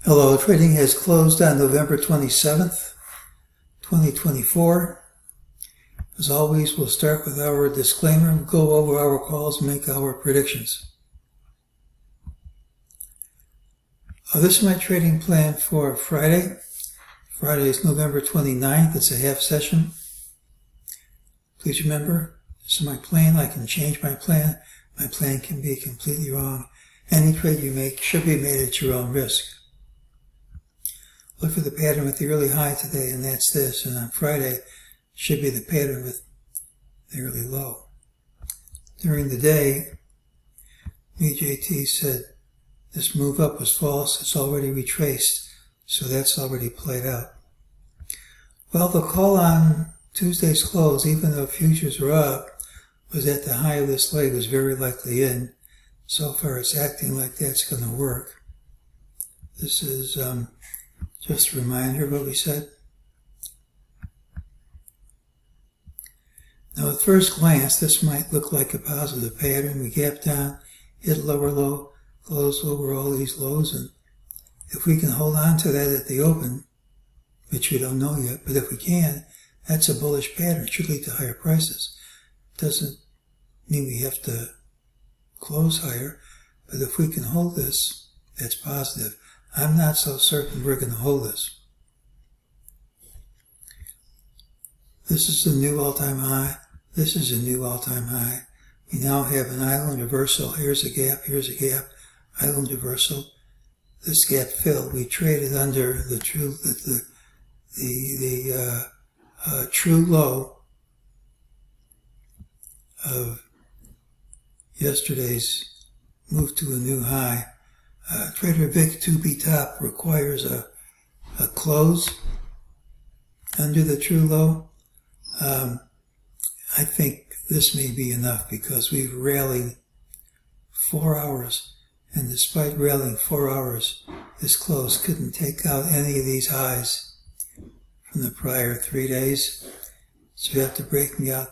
Hello, trading has closed on November 27th, 2024. As always, we'll start with our disclaimer, go over our calls, make our predictions. This is my trading plan for Friday. Friday is November 29th. It's a half session. Please remember, this is my plan. I can change my plan. My plan can be completely wrong. Any trade you make should be made at your own risk. Look for the pattern with the early high today, and that's this. And on Friday, should be the pattern with the early low. During the day, MEJT said this move up was false. It's already retraced, so that's already played out. Well, the call on Tuesday's close, even though futures were up, was at the high of this leg, was very likely in. So far, it's acting like that's going to work. This is just a reminder of what we said. Now, at first glance, this might look like a positive pattern. We gap down, hit lower low, close over all these lows, and if we can hold on to that at the open, which we don't know yet, but if we can, that's a bullish pattern. It should lead to higher prices. It doesn't mean we have to close higher, but if we can hold this, that's positive. I'm not so certain we're going to hold this. This is a new all-time high. This is a new all-time high. We now have an island reversal. Here's a gap, island reversal. This gap filled. We traded under the true low of yesterday's move to a new high. Trader Vic 2B top requires a close under the true low. I think this may be enough because we've rallied 4 hours, and despite rallying 4 hours, this close couldn't take out any of these highs from the prior 3 days. So you have to break me out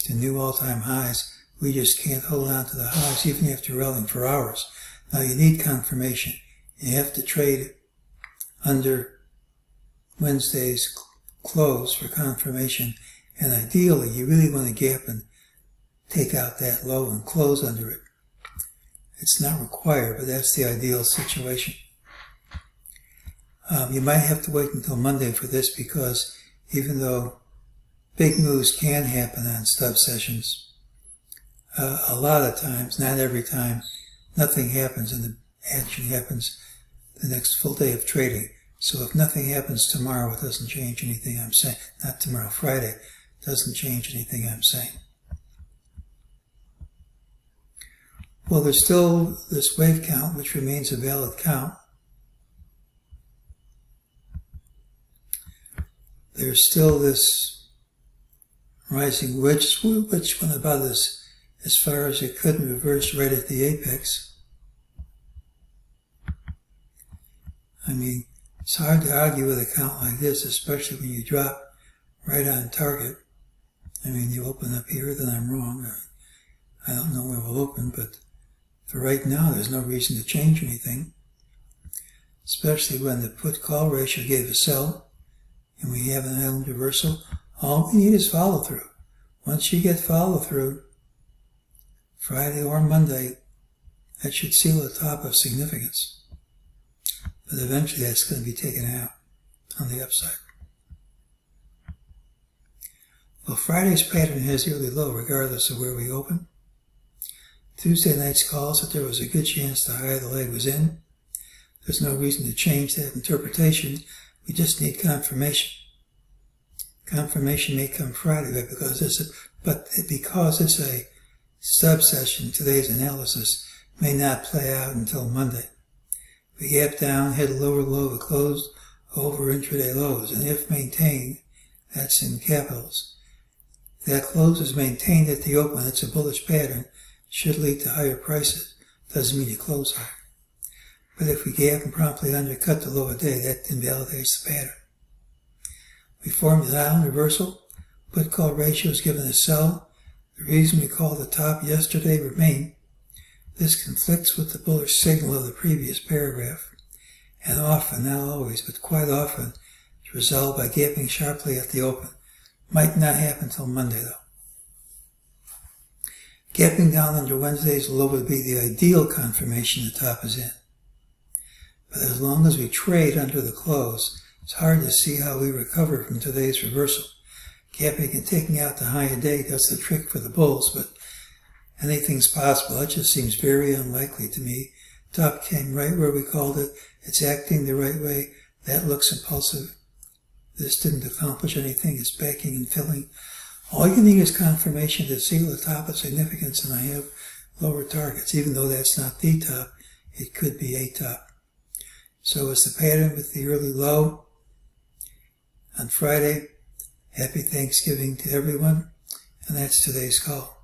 to new all-time highs. We just can't hold on to the highs even after rallying for hours. Now you need confirmation. You have to trade under Wednesday's close for confirmation. And ideally, you really want to gap and take out that low and close under it. It's not required, but that's the ideal situation. You might have to wait until Monday for this because even though big moves can happen on stub sessions, a lot of times, not every time, nothing happens and the action happens the next full day of trading. So if nothing happens tomorrow, it doesn't change anything I'm saying. Not tomorrow, Friday, it doesn't change anything I'm saying. Well, there's still this wave count, which remains a valid count. There's still this rising wedge, which went about as far as it could and reversed right at the apex. I mean, it's hard to argue with a count like this, especially when you drop right on target. I mean, you open up here, then I'm wrong. I don't know where we'll open, but for right now, there's no reason to change anything, especially when the put-call ratio gave a sell, and we have an island reversal. All we need is follow-through. Once you get follow-through, Friday or Monday, that should seal the top of significance. But eventually that's going to be taken out on the upside. Well, Friday's pattern has early low regardless of where we open. Tuesday night's call said there was a good chance the high of the leg was in. There's no reason to change that interpretation. We just need confirmation. Confirmation may come Friday, but because it's a stub session, today's analysis may not play out until Monday. We gap down, hit a lower low, it closed over intraday lows, and if maintained, that's in capitals. If that close is maintained at the open, it's a bullish pattern, should lead to higher prices. Doesn't mean you close higher. But if we gap and promptly undercut the low of day, that invalidates the pattern. We formed an island reversal. Put-call ratio is given a sell. The reason we called the top yesterday remained. This conflicts with the bullish signal of the previous paragraph. and often, not always, but quite often, is resolved by gapping sharply at the open. Might not happen till Monday, though. Gapping down under Wednesday's low would be the ideal confirmation the top is in. But as long as we trade under the close, it's hard to see how we recover from today's reversal. Gapping and taking out the high a day does the trick for the bulls, but anything's possible. It just seems very unlikely to me. Top came right where we called it. It's acting the right way. That looks impulsive. This didn't accomplish anything. It's backing and filling. All you need is confirmation to seal the top of significance, and I have lower targets. Even though that's not the top, it could be a top. So it's the pattern with the early low on Friday. Happy Thanksgiving to everyone, and that's today's call.